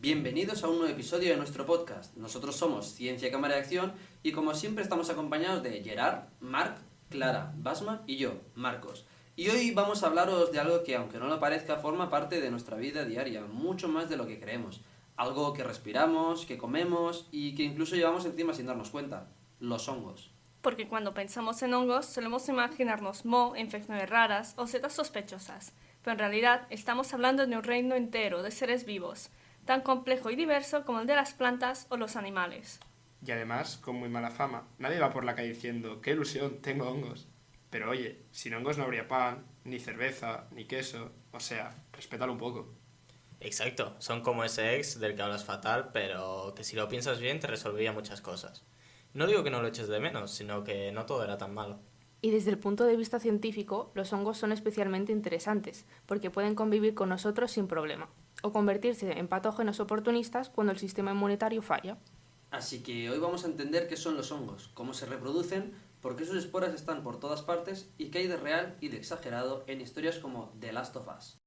Bienvenidos a un nuevo episodio de nuestro podcast. Nosotros somos Ciencia Cámara de Acción y como siempre estamos acompañados de Gerard, Marc, Clara, Basma y yo, Marcos. Y hoy vamos a hablaros de algo que, aunque no lo parezca, forma parte de nuestra vida diaria, mucho más de lo que creemos. Algo que respiramos, que comemos y que incluso llevamos encima sin darnos cuenta. Los hongos. Porque cuando pensamos en hongos solemos imaginarnos moho, infecciones raras o setas sospechosas, pero en realidad estamos hablando de un reino entero de seres vivos, tan complejo y diverso como el de las plantas o los animales. Y además, con muy mala fama, nadie va por la calle diciendo ¡qué ilusión, tengo hongos! Pero oye, sin hongos no habría pan, ni cerveza, ni queso, o sea, respétalo un poco. Exacto, son como ese ex del que hablas fatal, pero que si lo piensas bien te resolvería muchas cosas. No digo que no lo eches de menos, sino que no todo era tan malo. Y desde el punto de vista científico, los hongos son especialmente interesantes, porque pueden convivir con nosotros sin problema, o convertirse en patógenos oportunistas cuando el sistema inmunitario falla. Así que hoy vamos a entender qué son los hongos, cómo se reproducen, por qué sus esporas están por todas partes y qué hay de real y de exagerado en historias como The Last of Us.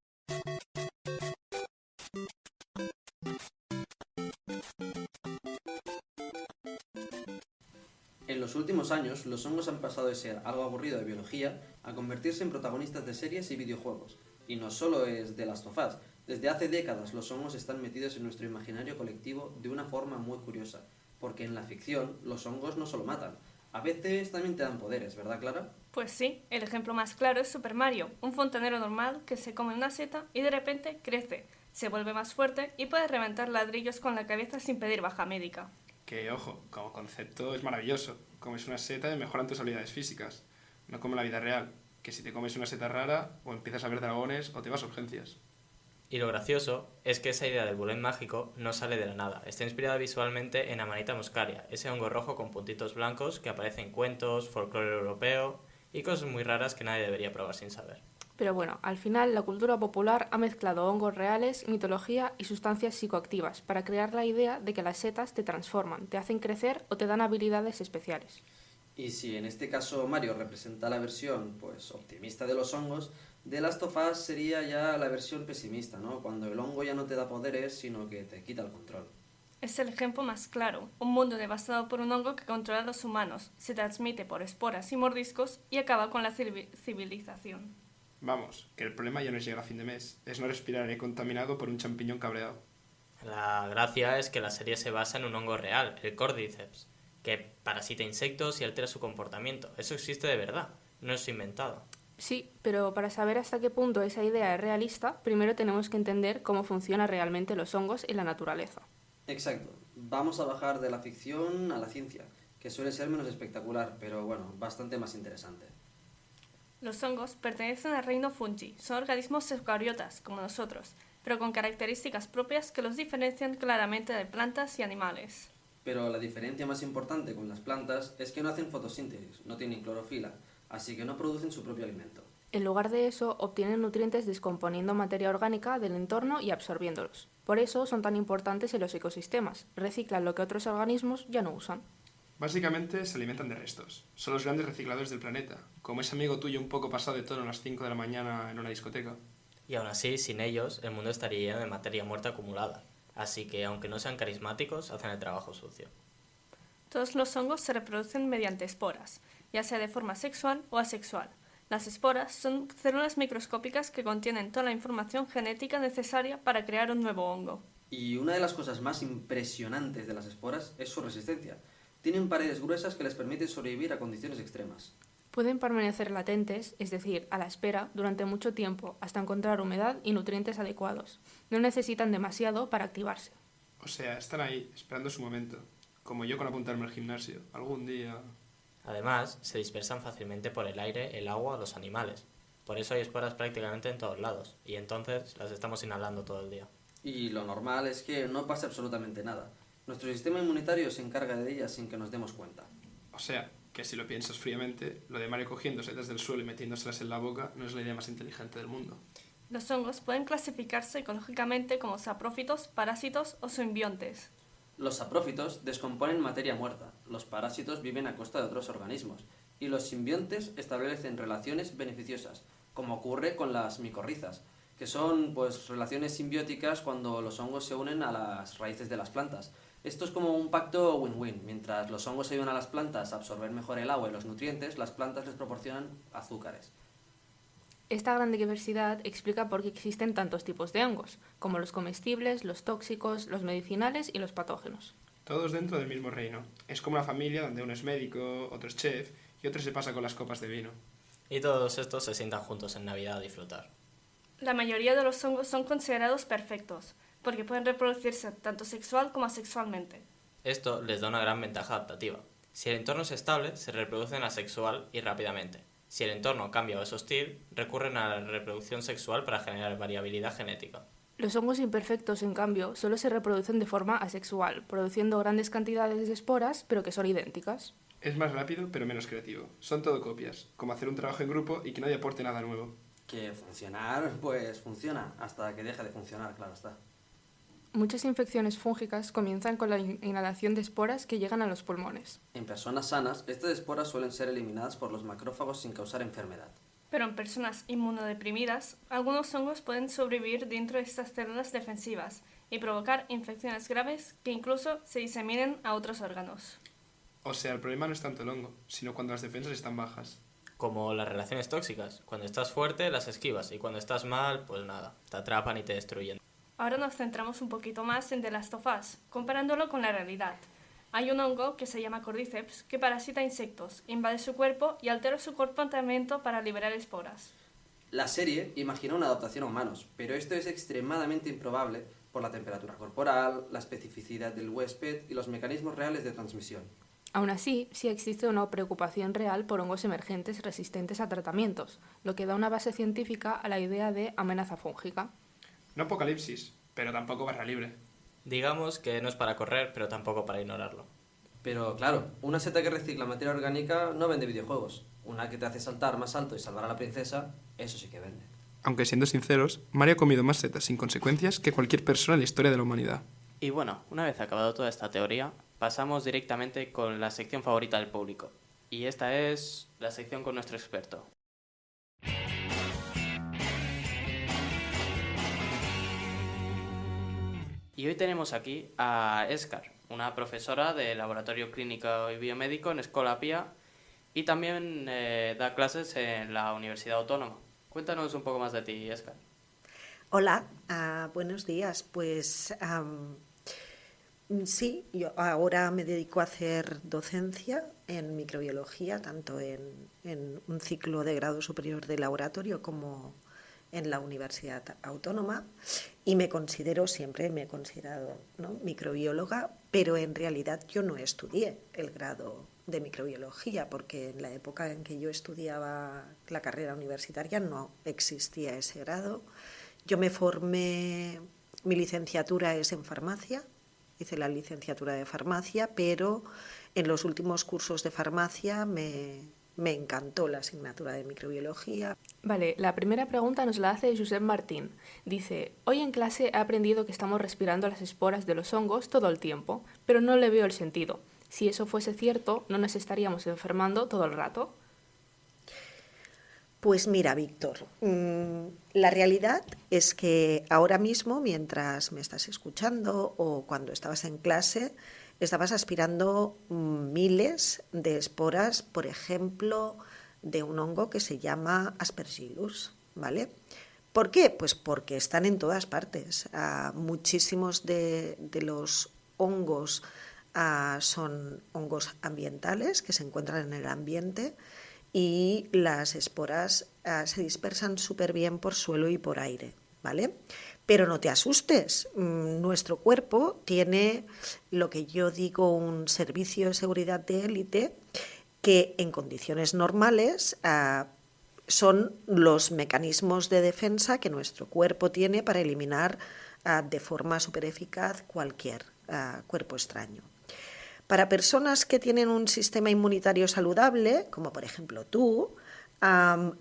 En los últimos años, los hongos han pasado de ser algo aburrido de biología a convertirse en protagonistas de series y videojuegos. Y no solo es The Last of Us. Desde hace décadas los hongos están metidos en nuestro imaginario colectivo de una forma muy curiosa, porque en la ficción los hongos no solo matan, a veces también te dan poderes, ¿verdad, Clara? Pues sí, el ejemplo más claro es Super Mario, un fontanero normal que se come una seta y de repente crece, se vuelve más fuerte y puede reventar ladrillos con la cabeza sin pedir baja médica. Que, ojo, como concepto es maravilloso. Comes una seta y mejoran tus habilidades físicas. No como en la vida real, que si te comes una seta rara, o empiezas a ver dragones o te vas a urgencias. Y lo gracioso es que esa idea del bullet mágico no sale de la nada. Está inspirada visualmente en Amanita muscaria, ese hongo rojo con puntitos blancos que aparece en cuentos, folclore europeo y cosas muy raras que nadie debería probar sin saber. Pero bueno, al final la cultura popular ha mezclado hongos reales, mitología y sustancias psicoactivas para crear la idea de que las setas te transforman, te hacen crecer o te dan habilidades especiales. Y si en este caso Mario representa la versión optimista de los hongos, The Last of Us sería ya la versión pesimista, ¿no? Cuando el hongo ya no te da poderes, sino que te quita el control. Es el ejemplo más claro, un mundo devastado por un hongo que controla a los humanos, se transmite por esporas y mordiscos y acaba con la civilización. Vamos, que el problema ya no es llegar a fin de mes, es no respirar aire contaminado por un champiñón cabreado. La gracia es que la serie se basa en un hongo real, el Cordyceps, que parasita insectos y altera su comportamiento. Eso existe de verdad, no es inventado. Sí, pero para saber hasta qué punto esa idea es realista, primero tenemos que entender cómo funcionan realmente los hongos en la naturaleza. Exacto. Vamos a bajar de la ficción a la ciencia, que suele ser menos espectacular, pero bueno, bastante más interesante. Los hongos pertenecen al reino fungi, son organismos eucariotas, como nosotros, pero con características propias que los diferencian claramente de plantas y animales. Pero la diferencia más importante con las plantas es que no hacen fotosíntesis, no tienen clorofila, así que no producen su propio alimento. En lugar de eso, obtienen nutrientes descomponiendo materia orgánica del entorno y absorbiéndolos. Por eso son tan importantes en los ecosistemas, reciclan lo que otros organismos ya no usan. Básicamente se alimentan de restos. Son los grandes recicladores del planeta, como ese amigo tuyo un poco pasado de tono a las 5 de la mañana en una discoteca. Y aún así, sin ellos, el mundo estaría lleno de materia muerta acumulada. Así que, aunque no sean carismáticos, hacen el trabajo sucio. Todos los hongos se reproducen mediante esporas, ya sea de forma sexual o asexual. Las esporas son células microscópicas que contienen toda la información genética necesaria para crear un nuevo hongo. Y una de las cosas más impresionantes de las esporas es su resistencia. Tienen paredes gruesas que les permiten sobrevivir a condiciones extremas. Pueden permanecer latentes, es decir, a la espera, durante mucho tiempo, hasta encontrar humedad y nutrientes adecuados. No necesitan demasiado para activarse. O sea, están ahí, esperando su momento. Como yo con apuntarme al gimnasio. Algún día... Además, se dispersan fácilmente por el aire, el agua o los animales. Por eso hay esporas prácticamente en todos lados, y entonces las estamos inhalando todo el día. Y lo normal es que no pase absolutamente nada. Nuestro sistema inmunitario se encarga de ellas sin que nos demos cuenta. O sea, que si lo piensas fríamente, lo de Mario cogiendo setas del suelo y metiéndoselas en la boca no es la idea más inteligente del mundo. Los hongos pueden clasificarse ecológicamente como saprófitos, parásitos o simbiontes. Los saprófitos descomponen materia muerta, los parásitos viven a costa de otros organismos, y los simbiontes establecen relaciones beneficiosas, como ocurre con las micorrizas, que son pues relaciones simbióticas cuando los hongos se unen a las raíces de las plantas. Esto es como un pacto win-win. Mientras los hongos ayudan a las plantas a absorber mejor el agua y los nutrientes, las plantas les proporcionan azúcares. Esta gran diversidad explica por qué existen tantos tipos de hongos, como los comestibles, los tóxicos, los medicinales y los patógenos. Todos dentro del mismo reino. Es como una familia donde uno es médico, otro es chef y otro se pasa con las copas de vino. Y todos estos se sientan juntos en Navidad a disfrutar. La mayoría de los hongos son considerados perfectos, porque pueden reproducirse tanto sexual como asexualmente. Esto les da una gran ventaja adaptativa. Si el entorno es estable, se reproducen asexual y rápidamente. Si el entorno cambia o es hostil, recurren a la reproducción sexual para generar variabilidad genética. Los hongos imperfectos, en cambio, solo se reproducen de forma asexual, produciendo grandes cantidades de esporas, pero que son idénticas. Es más rápido, pero menos creativo. Son todo copias, como hacer un trabajo en grupo y que nadie aporte nada nuevo. Que funcionar, pues funciona, hasta que deje de funcionar, claro está. Muchas infecciones fúngicas comienzan con la inhalación de esporas que llegan a los pulmones. En personas sanas, estas esporas suelen ser eliminadas por los macrófagos sin causar enfermedad. Pero en personas inmunodeprimidas, algunos hongos pueden sobrevivir dentro de estas células defensivas y provocar infecciones graves que incluso se diseminen a otros órganos. O sea, el problema no es tanto el hongo, sino cuando las defensas están bajas. Como las relaciones tóxicas. Cuando estás fuerte, las esquivas, y cuando estás mal, pues nada, te atrapan y te destruyen. Ahora nos centramos un poquito más en The Last of Us, comparándolo con la realidad. Hay un hongo que se llama Cordyceps que parasita insectos, invade su cuerpo y altera su comportamiento para liberar esporas. La serie imagina una adaptación a humanos, pero esto es extremadamente improbable por la temperatura corporal, la especificidad del huésped y los mecanismos reales de transmisión. Aún así, sí existe una preocupación real por hongos emergentes resistentes a tratamientos, lo que da una base científica a la idea de amenaza fúngica. No apocalipsis, pero tampoco barra libre. Digamos que no es para correr, pero tampoco para ignorarlo. Pero claro, una seta que recicla materia orgánica no vende videojuegos. Una que te hace saltar más alto y salvar a la princesa, eso sí que vende. Aunque siendo sinceros, Mario ha comido más setas sin consecuencias que cualquier persona en la historia de la humanidad. Y bueno, una vez acabado toda esta teoría, pasamos directamente con la sección favorita del público. Y esta es la sección con nuestro experto. Y hoy tenemos aquí a Eskar, una profesora de Laboratorio Clínico y Biomédico en Escola Pía y también da clases en la Universidad Autónoma. Cuéntanos un poco más de ti, Eskar. Hola, buenos días. Pues sí, yo ahora me dedico a hacer docencia en microbiología, tanto en un ciclo de grado superior de laboratorio como en la Universidad Autónoma, y siempre me he considerado, ¿no?, microbióloga, pero en realidad yo no estudié el grado de microbiología, porque en la época en que yo estudiaba la carrera universitaria no existía ese grado. Yo me formé, mi licenciatura es en farmacia, hice la licenciatura de farmacia, pero en los últimos cursos de farmacia me encantó la asignatura de microbiología. Vale, la primera pregunta nos la hace Josep Martín. Dice, hoy en clase he aprendido que estamos respirando las esporas de los hongos todo el tiempo, pero no le veo el sentido. Si eso fuese cierto, ¿no nos estaríamos enfermando todo el rato? Pues mira, Víctor, la realidad es que ahora mismo, mientras me estás escuchando o cuando estabas en clase, estabas aspirando miles de esporas, por ejemplo, de un hongo que se llama Aspergillus, ¿vale? ¿Por qué? Pues porque están en todas partes. Muchísimos de los hongos son hongos ambientales que se encuentran en el ambiente, y las esporas se dispersan súper bien por suelo y por aire, ¿vale? Pero no te asustes, nuestro cuerpo tiene lo que yo digo un servicio de seguridad de élite que en condiciones normales son los mecanismos de defensa que nuestro cuerpo tiene para eliminar de forma súper eficaz cualquier cuerpo extraño. Para personas que tienen un sistema inmunitario saludable, como por ejemplo tú,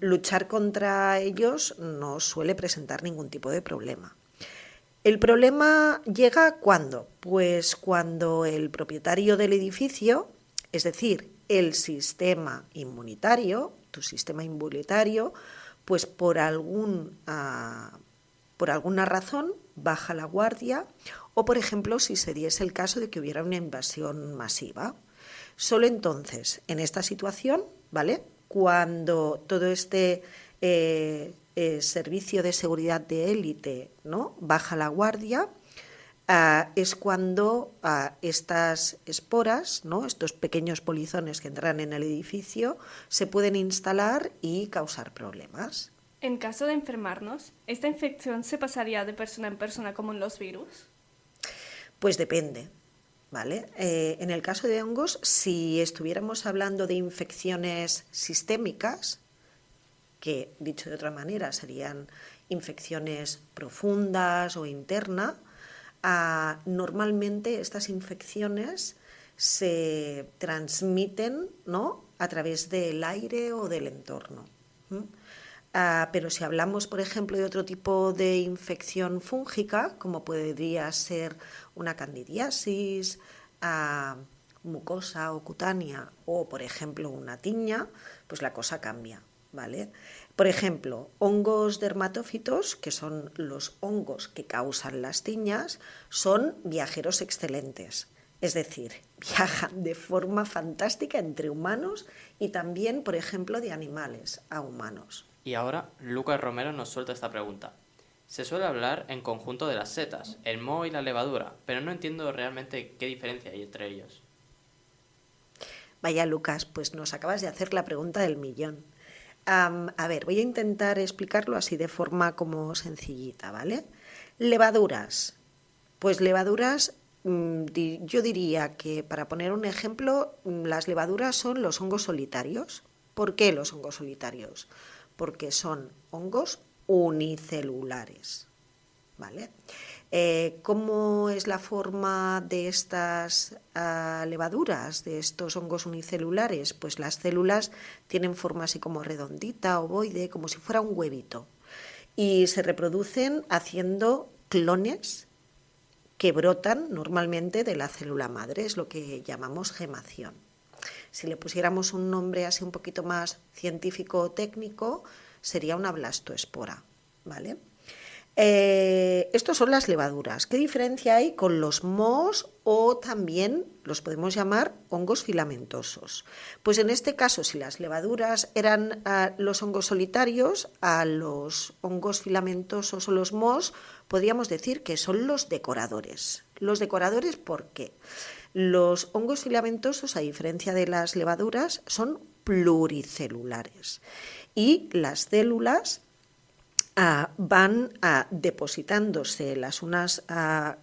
luchar contra ellos no suele presentar ningún tipo de problema. El problema llega ¿cuándo? Pues cuando el propietario del edificio, es decir, el sistema inmunitario, tu sistema inmunitario, pues por algún por alguna razón baja la guardia o, por ejemplo, si se diese el caso de que hubiera una invasión masiva. Solo entonces, en esta situación, ¿vale?, cuando todo este servicio de seguridad de élite, ¿no?, baja la guardia, es cuando estas esporas, ¿no?, estos pequeños polizones que entran en el edificio, se pueden instalar y causar problemas. En caso de enfermarnos, ¿esta infección se pasaría de persona en persona como en los virus? Pues depende, ¿vale? En el caso de hongos, si estuviéramos hablando de infecciones sistémicas, que dicho de otra manera serían infecciones profundas o internas, normalmente estas infecciones se transmiten, ¿no?, a través del aire o del entorno. Pero si hablamos, por ejemplo, de otro tipo de infección fúngica, como podría ser una candidiasis, mucosa o cutánea, o, por ejemplo, una tiña, pues la cosa cambia, ¿vale? Por ejemplo, hongos dermatófitos, que son los hongos que causan las tiñas, son viajeros excelentes. Es decir, viajan de forma fantástica entre humanos y también, por ejemplo, de animales a humanos. Y ahora, Lucas Romero nos suelta esta pregunta. Se suele hablar en conjunto de las setas, el moho y la levadura, pero no entiendo realmente qué diferencia hay entre ellos. Vaya, Lucas, pues nos acabas de hacer la pregunta del millón. A ver, voy a intentar explicarlo así de forma como sencillita, ¿vale? Levaduras. Pues levaduras, yo diría que, para poner un ejemplo, las levaduras son los hongos solitarios. ¿Por qué los hongos solitarios? Porque son hongos unicelulares, ¿vale? ¿Cómo es la forma de estas levaduras, de estos hongos unicelulares? Pues las células tienen forma así como redondita, ovoide, como si fuera un huevito. Y se reproducen haciendo clones que brotan normalmente de la célula madre, es lo que llamamos gemación. Si le pusiéramos un nombre así un poquito más científico o técnico, sería una blastoespora, ¿vale? Estos son las levaduras. ¿Qué diferencia hay con los mohos o también los podemos llamar hongos filamentosos? Pues en este caso, si las levaduras eran los hongos solitarios, a los hongos filamentosos o los mohos podríamos decir que son los decoradores. Los decoradores, ¿por qué? Los hongos filamentosos, a diferencia de las levaduras, son pluricelulares y las células van depositándose las unas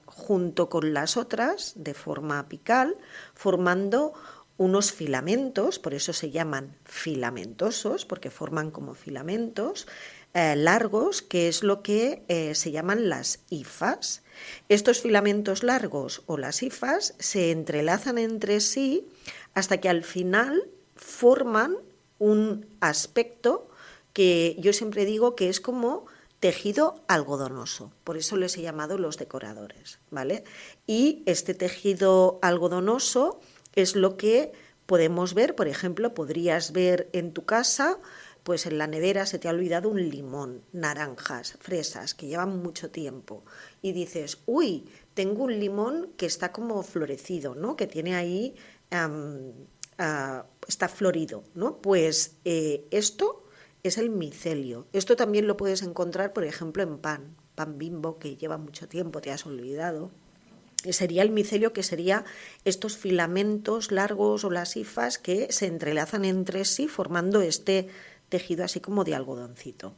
junto con las otras de forma apical, formando unos filamentos, por eso se llaman filamentosos, porque forman como filamentos largos, que es lo que se llaman las hifas. Estos filamentos largos o las hifas se entrelazan entre sí hasta que al final forman un aspecto que yo siempre digo que es como tejido algodonoso, por eso les he llamado los decoradores, ¿vale? Y este tejido algodonoso es lo que podemos ver, por ejemplo, podrías ver en tu casa, pues en la nevera se te ha olvidado un limón, naranjas, fresas, que llevan mucho tiempo, y dices, uy, tengo un limón que está como florecido, ¿no?, que tiene ahí, está florido, ¿no? Pues esto es el micelio. Esto también lo puedes encontrar, por ejemplo, en pan Bimbo, que lleva mucho tiempo, te has olvidado. Sería el micelio, que sería estos filamentos largos o las hifas que se entrelazan entre sí formando este tejido así como de algodoncito.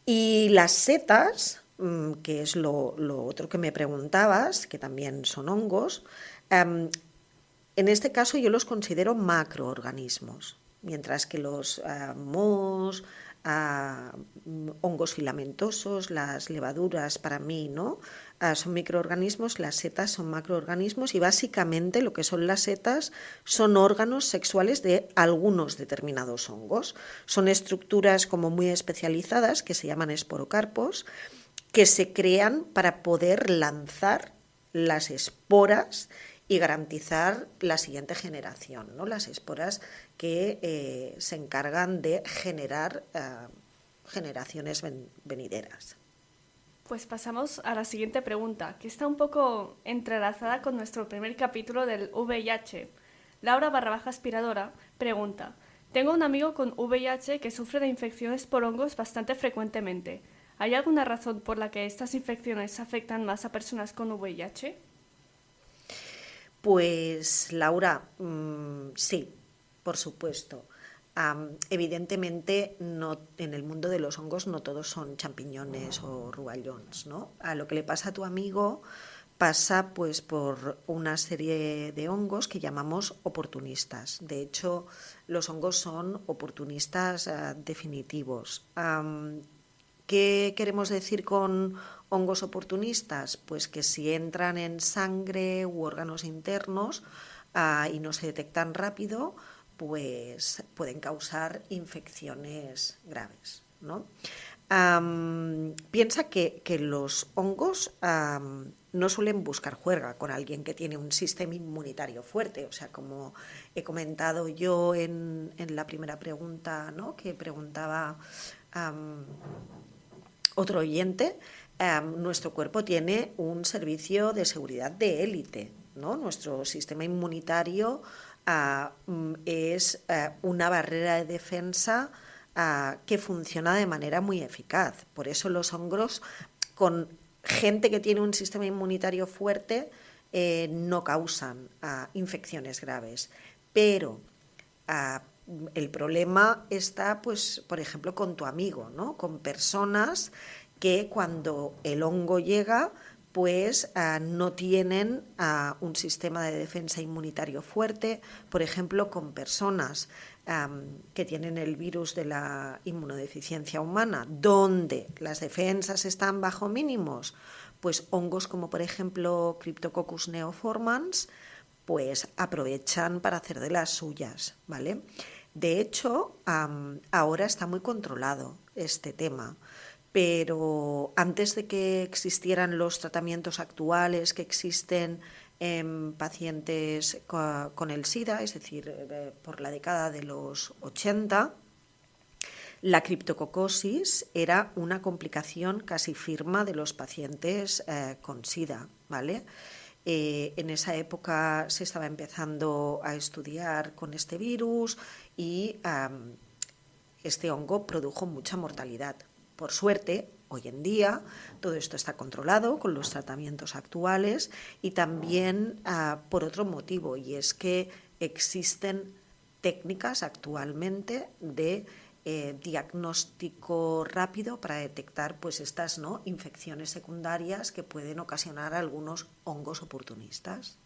Y las setas, que es lo otro que me preguntabas, que también son hongos, en este caso yo los considero macroorganismos, mientras que los mohos, hongos filamentosos, las levaduras para mí, ¿no?, son microorganismos, las setas son macroorganismos y básicamente lo que son las setas son órganos sexuales de algunos determinados hongos. Son estructuras como muy especializadas que se llaman esporocarpos, que se crean para poder lanzar las esporas y garantizar la siguiente generación, ¿no?, las esporas que se encargan de generar generaciones venideras. Pues pasamos a la siguiente pregunta, que está un poco entrelazada con nuestro primer capítulo del VIH. Laura _ aspiradora pregunta: tengo un amigo con VIH que sufre de infecciones por hongos bastante frecuentemente. ¿Hay alguna razón por la que estas infecciones afectan más a personas con VIH? Pues Laura, sí, por supuesto. Evidentemente, en el mundo de los hongos no todos son champiñones o rouballones, ¿no? A lo que le pasa a tu amigo pasa pues por una serie de hongos que llamamos oportunistas. De hecho, los hongos son oportunistas definitivos. ¿Qué queremos decir con hongos oportunistas? Pues que si entran en sangre u órganos internos y no se detectan rápido, pues pueden causar infecciones graves, ¿no? Piensa que los hongos no suelen buscar juerga con alguien que tiene un sistema inmunitario fuerte. O sea, como he comentado yo en la primera pregunta, ¿no?, que preguntaba otro oyente, nuestro cuerpo tiene un servicio de seguridad de élite, ¿no? Nuestro sistema inmunitario es una barrera de defensa que funciona de manera muy eficaz. Por eso los hongos, con gente que tiene un sistema inmunitario fuerte, no causan infecciones graves. Pero el problema está, pues, por ejemplo, con tu amigo, ¿no? Con personas que cuando el hongo llega, pues no tienen un sistema de defensa inmunitario fuerte, por ejemplo, con personas que tienen el virus de la inmunodeficiencia humana, donde las defensas están bajo mínimos, pues hongos como por ejemplo Cryptococcus neoformans, pues aprovechan para hacer de las suyas, ¿vale? De hecho, ahora está muy controlado este tema. Pero antes de que existieran los tratamientos actuales que existen en pacientes con el SIDA, es decir, por la década de los 80, la criptococosis era una complicación casi firma de los pacientes con SIDA, ¿vale? En esa época se estaba empezando a estudiar con este virus y este hongo produjo mucha mortalidad. Por suerte, hoy en día todo esto está controlado con los tratamientos actuales y también por otro motivo, y es que existen técnicas actualmente de diagnóstico rápido para detectar pues estas, ¿no?, infecciones secundarias que pueden ocasionar algunos hongos oportunistas.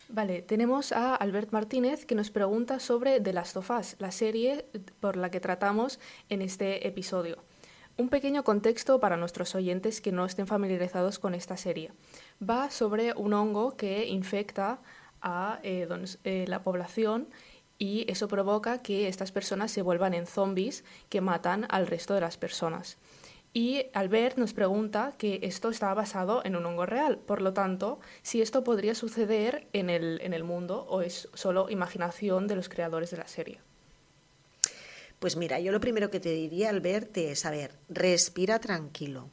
Vale, tenemos a Albert Martínez que nos pregunta sobre The Last of Us, la serie por la que tratamos en este episodio. Un pequeño contexto para nuestros oyentes que no estén familiarizados con esta serie. Va sobre un hongo que infecta a la población y eso provoca que estas personas se vuelvan en zombies que matan al resto de las personas. Y Albert nos pregunta que esto está basado en un hongo real, por lo tanto, si esto podría suceder en el mundo o es solo imaginación de los creadores de la serie. Pues mira, yo lo primero que te diría, Albert, es, respira tranquilo.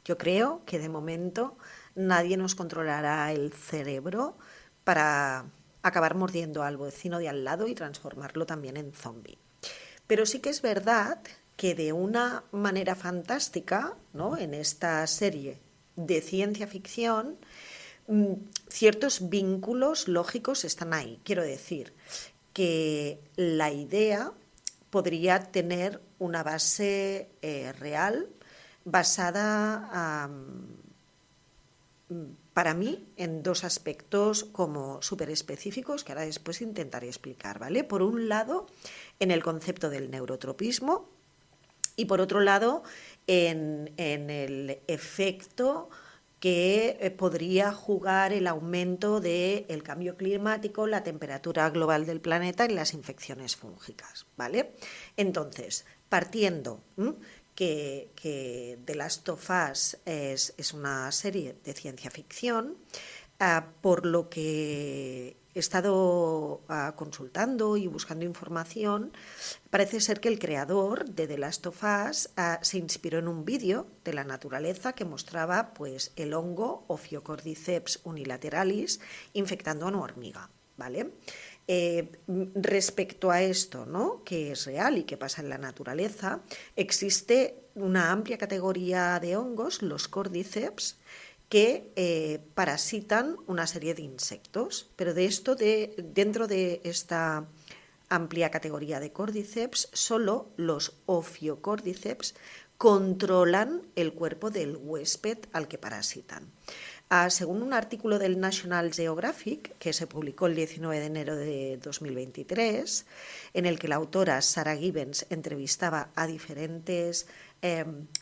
Yo creo que de momento nadie nos controlará el cerebro para acabar mordiendo al vecino de al lado y transformarlo también en zombie. Pero sí que es verdad que de una manera fantástica, ¿no?, en esta serie de ciencia ficción, ciertos vínculos lógicos están ahí. Quiero decir que la idea podría tener una base real basada, para mí, en dos aspectos como súper específicos que ahora después intentaré explicar, ¿vale? Por un lado, en el concepto del neurotropismo y por otro lado, en el efecto que podría jugar el aumento del cambio climático, la temperatura global del planeta en las infecciones fúngicas, ¿vale? Entonces, partiendo que The Last of Us es una serie de ciencia ficción, por lo que he estado consultando y buscando información. Parece ser que el creador de The Last of Us se inspiró en un vídeo de la naturaleza que mostraba pues, el hongo Ophiocordyceps unilateralis infectando a una hormiga, ¿vale? Respecto a esto, ¿no?, que es real y que pasa en la naturaleza, existe una amplia categoría de hongos, los cordyceps, que parasitan una serie de insectos, pero dentro de esta amplia categoría de cordyceps, solo los Ophiocordyceps controlan el cuerpo del huésped al que parasitan. Según un artículo del National Geographic, que se publicó el 19 de enero de 2023, en el que la autora Sarah Gibbons entrevistaba a diferentes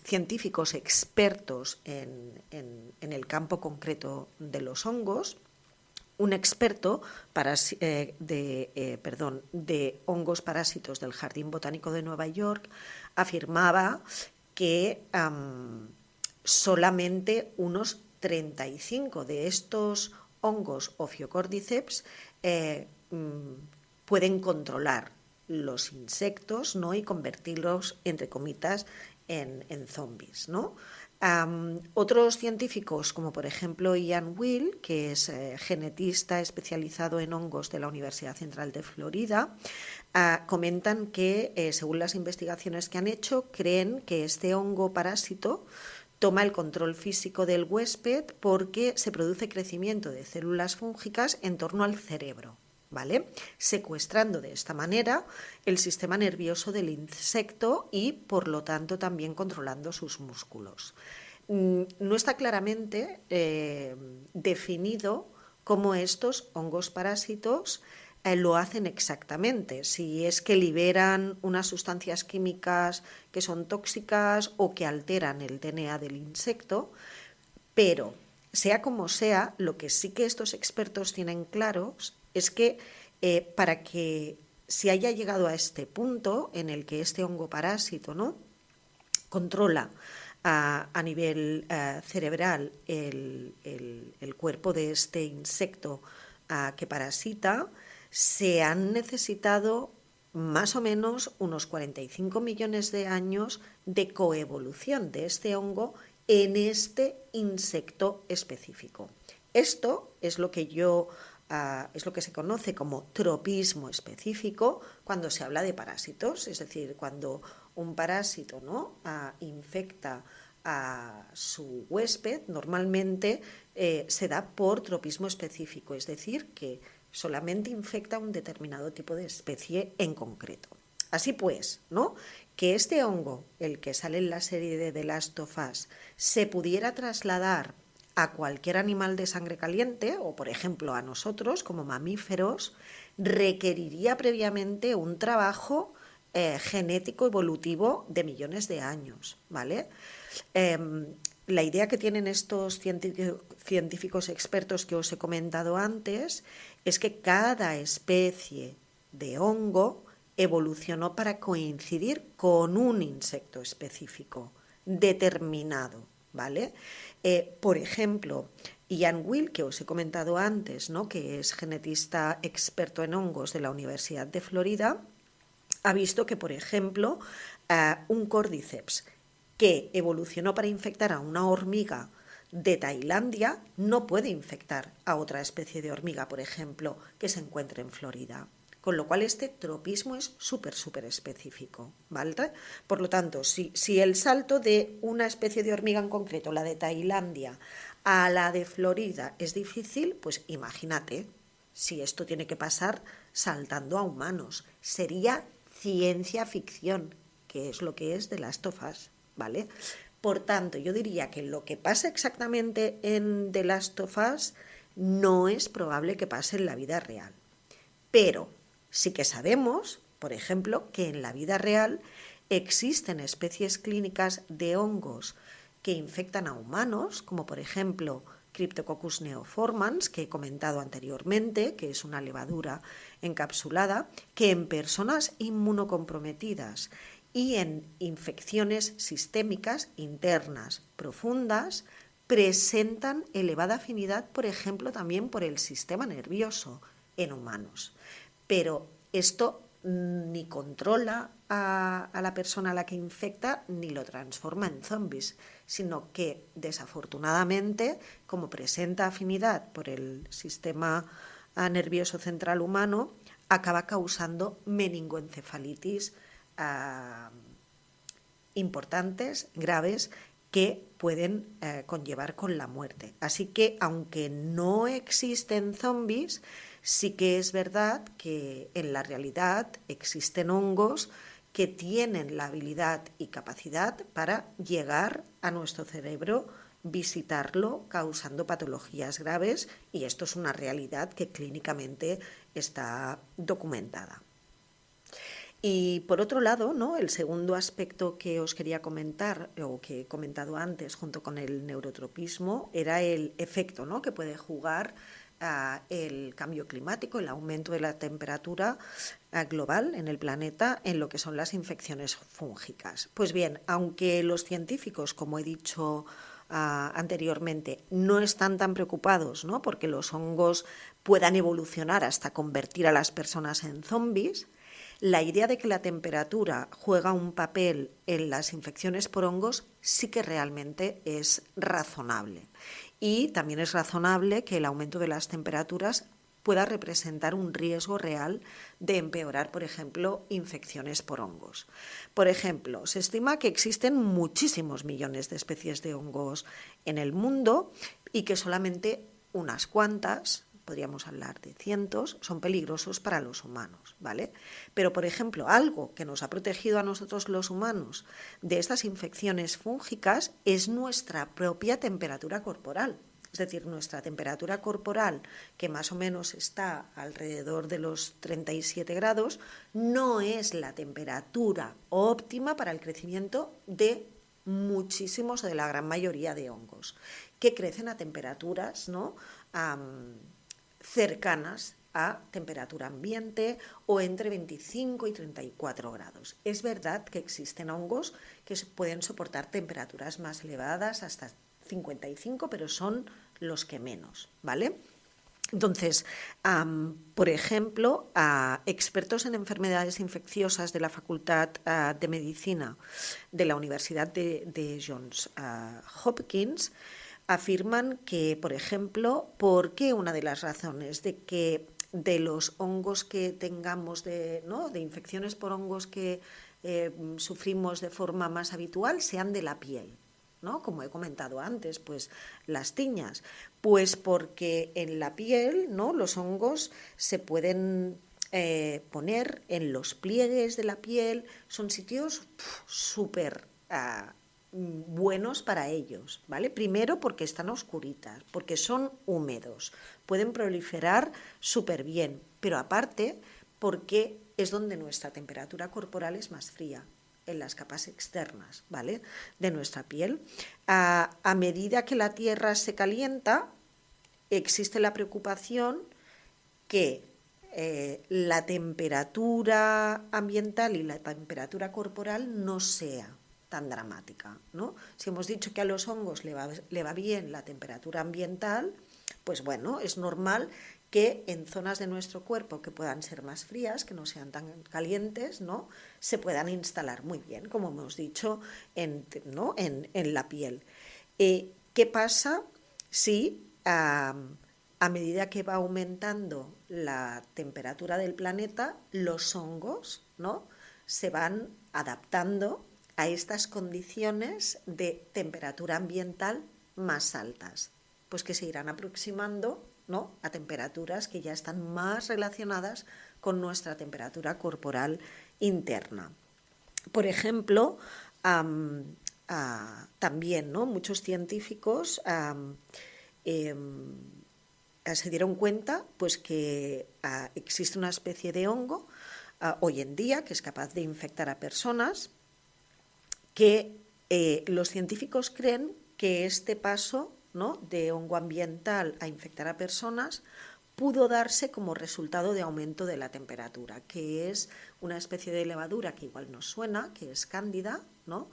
científicos expertos en el campo concreto de los hongos, un experto de hongos parásitos del Jardín Botánico de Nueva York afirmaba que solamente unos 35 de estos hongos Ophiocordyceps pueden controlar los insectos, ¿no?, y convertirlos, entre comitas, en zombies, ¿no? Otros científicos, como por ejemplo Ian Will, que es genetista especializado en hongos de la Universidad Central de Florida, comentan que, según las investigaciones que han hecho, creen que este hongo parásito toma el control físico del huésped porque se produce crecimiento de células fúngicas en torno al cerebro, ¿vale?, secuestrando de esta manera el sistema nervioso del insecto y, por lo tanto, también controlando sus músculos. No está claramente definido cómo estos hongos parásitos lo hacen exactamente, si es que liberan unas sustancias químicas que son tóxicas o que alteran el DNA del insecto, pero sea como sea, lo que sí que estos expertos tienen claros es que para que se haya llegado a este punto en el que este hongo parásito, ¿no?, controla a nivel cerebral el cuerpo de este insecto que parasita, se han necesitado más o menos unos 45 millones de años de coevolución de este hongo en este insecto específico. Esto es lo que es lo que se conoce como tropismo específico cuando se habla de parásitos, es decir, cuando un parásito, ¿no?, infecta a su huésped, normalmente se da por tropismo específico, es decir, que solamente infecta un determinado tipo de especie en concreto. Así pues, ¿no?, que este hongo, el que sale en la serie de The Last of Us, se pudiera trasladar a cualquier animal de sangre caliente, o por ejemplo a nosotros como mamíferos, requeriría previamente un trabajo genético evolutivo de millones de años, ¿vale? La idea que tienen estos científicos expertos que os he comentado antes es que cada especie de hongo evolucionó para coincidir con un insecto específico determinado, ¿vale? Por ejemplo, Ian Will, que os he comentado antes, ¿no?, que es genetista experto en hongos de la Universidad de Florida, ha visto que, por ejemplo, un cordyceps que evolucionó para infectar a una hormiga de Tailandia no puede infectar a otra especie de hormiga, por ejemplo, que se encuentre en Florida. Con lo cual este tropismo es súper específico, ¿vale? Por lo tanto, si el salto de una especie de hormiga en concreto, la de Tailandia, a la de Florida es difícil, pues imagínate si esto tiene que pasar saltando a humanos. Sería ciencia ficción, que es lo que es The Last of Us, ¿vale? Por tanto, yo diría que lo que pasa exactamente en The Last of Us no es probable que pase en la vida real. Pero sí que sabemos, por ejemplo, que en la vida real existen especies clínicas de hongos que infectan a humanos, como por ejemplo Cryptococcus neoformans, que he comentado anteriormente, que es una levadura encapsulada, que en personas inmunocomprometidas y en infecciones sistémicas internas profundas presentan elevada afinidad, por ejemplo, también por el sistema nervioso. en humanos. Pero esto ni controla a la persona a la que infecta ni lo transforma en zombies, sino que desafortunadamente, como presenta afinidad por el sistema nervioso central humano, acaba causando meningoencefalitis importantes, graves, que pueden conllevar con la muerte. Así que, aunque no existen zombies, sí que es verdad que en la realidad existen hongos que tienen la habilidad y capacidad para llegar a nuestro cerebro, visitarlo, causando patologías graves, y esto es una realidad que clínicamente está documentada. Y por otro lado, ¿no?, el segundo aspecto que os quería comentar, o que he comentado antes junto con el neurotropismo, era el efecto, ¿no?, que puede jugar el cambio climático, el aumento de la temperatura global en el planeta en lo que son las infecciones fúngicas. Pues bien, aunque los científicos, como he dicho anteriormente, no están tan preocupados, ¿no?, porque los hongos puedan evolucionar hasta convertir a las personas en zombies, la idea de que la temperatura juega un papel en las infecciones por hongos sí que realmente es razonable. Y también es razonable que el aumento de las temperaturas pueda representar un riesgo real de empeorar, por ejemplo, infecciones por hongos. Por ejemplo, se estima que existen muchísimos millones de especies de hongos en el mundo y que solamente unas cuantas, podríamos hablar de cientos, son peligrosos para los humanos, ¿vale? Pero, por ejemplo, algo que nos ha protegido a nosotros los humanos de estas infecciones fúngicas es nuestra propia temperatura corporal. Es decir, nuestra temperatura corporal, que más o menos está alrededor de los 37 grados, no es la temperatura óptima para el crecimiento de muchísimos o de la gran mayoría de hongos, que crecen a temperaturas, ¿no?, cercanas a temperatura ambiente o entre 25 y 34 grados. Es verdad que existen hongos que pueden soportar temperaturas más elevadas, hasta 55, pero son los que menos, ¿vale? Entonces, por ejemplo, expertos en enfermedades infecciosas de la Facultad de Medicina de la Universidad de Johns Hopkins afirman que, por ejemplo, ¿por qué una de las razones de que de los hongos que tengamos, de infecciones por hongos que sufrimos de forma más habitual, sean de la piel, ¿no? Como he comentado antes, pues las tiñas, pues porque en la piel, ¿no?, los hongos se pueden poner en los pliegues de la piel, son sitios súper buenos para ellos, ¿vale? Primero porque están oscuritas, porque son húmedos, pueden proliferar súper bien, pero aparte porque es donde nuestra temperatura corporal es más fría, en las capas externas, ¿vale?, de nuestra piel. A medida que la Tierra se calienta, existe la preocupación que la temperatura ambiental y la temperatura corporal no sea tan dramática, ¿no? Si hemos dicho que a los hongos le va bien la temperatura ambiental, pues bueno, es normal que en zonas de nuestro cuerpo que puedan ser más frías, que no sean tan calientes, ¿no?, se puedan instalar muy bien, como hemos dicho, en la piel. ¿Qué pasa si a medida que va aumentando la temperatura del planeta, los hongos, ¿no?, se van adaptando a estas condiciones de temperatura ambiental más altas? Pues que se irán aproximando, ¿no?, a temperaturas que ya están más relacionadas con nuestra temperatura corporal interna. Por ejemplo, también, ¿no?, muchos científicos se dieron cuenta, pues, que existe una especie de hongo hoy en día que es capaz de infectar a personas, que los científicos creen que este paso, ¿no?, de hongo ambiental a infectar a personas pudo darse como resultado de aumento de la temperatura, que es una especie de levadura que igual nos suena, que es cándida, ¿no?,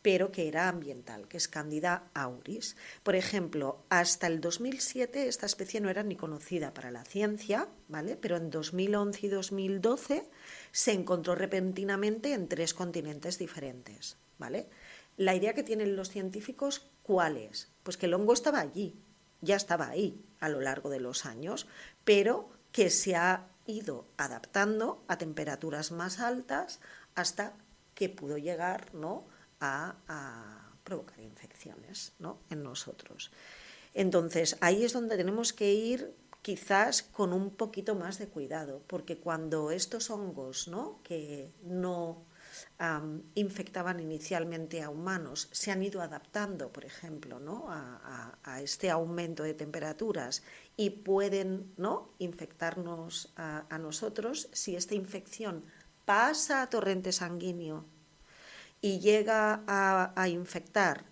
pero que era ambiental, que es Candida auris. Por ejemplo, hasta el 2007 esta especie no era ni conocida para la ciencia, ¿vale? Pero en 2011 y 2012 se encontró repentinamente en 3 continentes diferentes, ¿vale? La idea que tienen los científicos, ¿cuál es? Pues que el hongo estaba allí, ya estaba ahí a lo largo de los años, pero que se ha ido adaptando a temperaturas más altas hasta que pudo llegar, ¿no?, a provocar infecciones, ¿no?, en nosotros. Entonces, ahí es donde tenemos que ir quizás con un poquito más de cuidado, porque cuando estos hongos, ¿no?, que no infectaban inicialmente a humanos, se han ido adaptando, por ejemplo, ¿no?, a este aumento de temperaturas y pueden, ¿no?, infectarnos a nosotros, si esta infección pasa a torrente sanguíneo y llega a infectar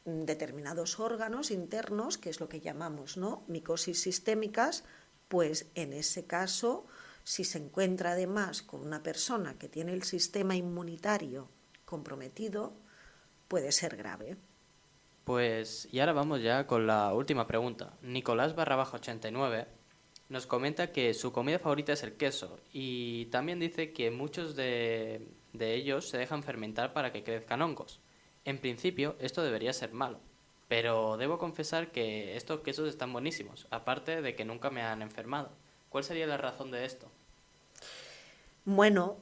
determinados órganos internos, que es lo que llamamos, ¿no?, micosis sistémicas, pues en ese caso, si se encuentra además con una persona que tiene el sistema inmunitario comprometido, puede ser grave. Pues, y ahora vamos ya con la última pregunta. Nicolás _89 nos comenta que su comida favorita es el queso y también dice que muchos de ellos se dejan fermentar para que crezcan hongos. En principio, esto debería ser malo, pero debo confesar que estos quesos están buenísimos, aparte de que nunca me han enfermado. ¿Cuál sería la razón de esto? Bueno,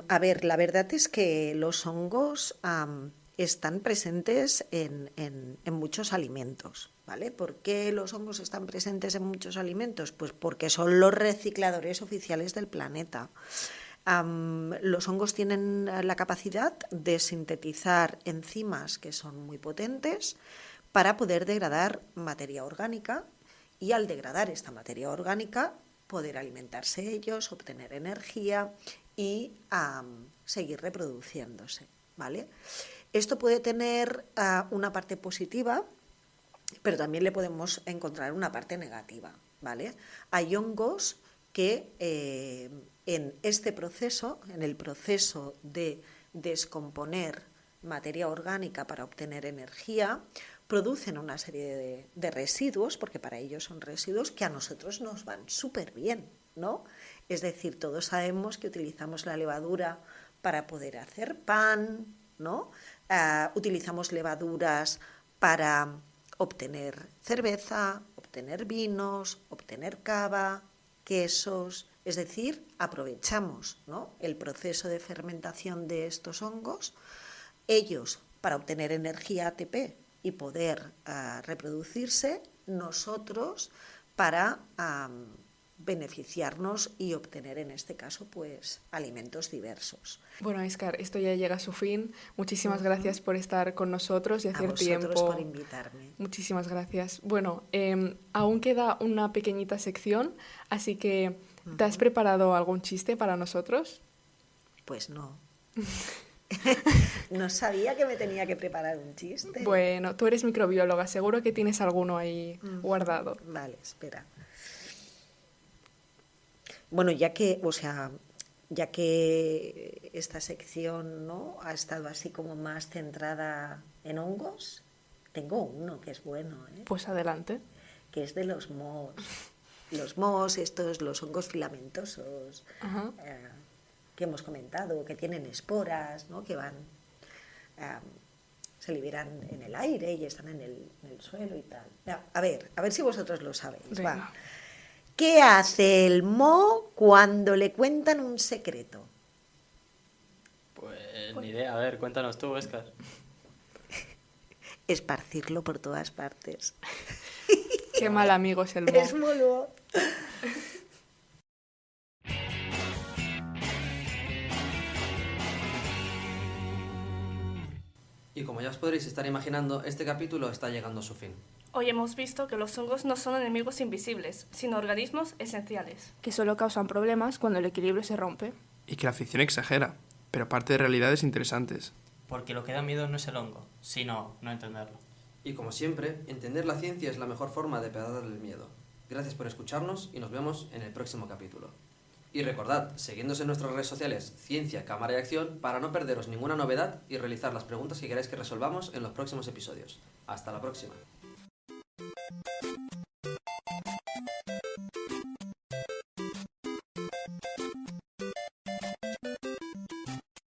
a ver, la verdad es que los hongos están presentes en muchos alimentos, ¿vale? ¿Por qué los hongos están presentes en muchos alimentos? Pues porque son los recicladores oficiales del planeta. Los hongos tienen la capacidad de sintetizar enzimas que son muy potentes para poder degradar materia orgánica y al degradar esta materia orgánica poder alimentarse ellos, obtener energía y seguir reproduciéndose, ¿vale? Esto puede tener una parte positiva, pero también le podemos encontrar una parte negativa, ¿vale? Hay hongos que en este proceso, en el proceso de descomponer materia orgánica para obtener energía, producen una serie de residuos, porque para ellos son residuos que a nosotros nos van súper bien, ¿no? Es decir, todos sabemos que utilizamos la levadura para poder hacer pan, ¿no? Utilizamos levaduras para obtener cerveza, obtener vinos, obtener cava, quesos, es decir, aprovechamos, ¿no?, el proceso de fermentación de estos hongos, ellos para obtener energía ATP y poder reproducirse, nosotros para beneficiarnos y obtener en este caso pues alimentos diversos. Bueno, Óscar, esto ya llega a su fin. Muchísimas gracias por estar con nosotros y hacer tiempo. A vosotros por invitarme. Muchísimas gracias. Bueno, aún queda una pequeñita sección, así que ¿te has preparado algún chiste para nosotros? Pues no. No sabía que me tenía que preparar un chiste. Bueno, tú eres microbióloga, seguro que tienes alguno ahí guardado. Vale, espera. Bueno, ya que esta sección, ¿no?, ha estado así como más centrada en hongos, tengo uno que es bueno, ¿eh? Pues adelante. Que es de los mohos. Los mohos, los hongos filamentosos, que hemos comentado, que tienen esporas, ¿no?, que van, se liberan en el aire y están en el suelo y tal. A ver si vosotros lo sabéis. Va. ¿Qué hace el moho cuando le cuentan un secreto? Pues ni idea. A ver, cuéntanos tú, Óscar. Esparcirlo por todas partes. Qué mal amigo es el moho. Es muy bueno. Y como ya os podréis estar imaginando, este capítulo está llegando a su fin. Hoy hemos visto que los hongos no son enemigos invisibles, sino organismos esenciales. Que solo causan problemas cuando el equilibrio se rompe. Y que la ficción exagera, pero parte de realidades interesantes. Porque lo que da miedo no es el hongo, sino no entenderlo. Y como siempre, entender la ciencia es la mejor forma de perder el miedo. Gracias por escucharnos y nos vemos en el próximo capítulo. Y recordad, seguidnos en nuestras redes sociales Ciencia, Cámara y Acción para no perderos ninguna novedad y realizar las preguntas que queráis que resolvamos en los próximos episodios. Hasta la próxima.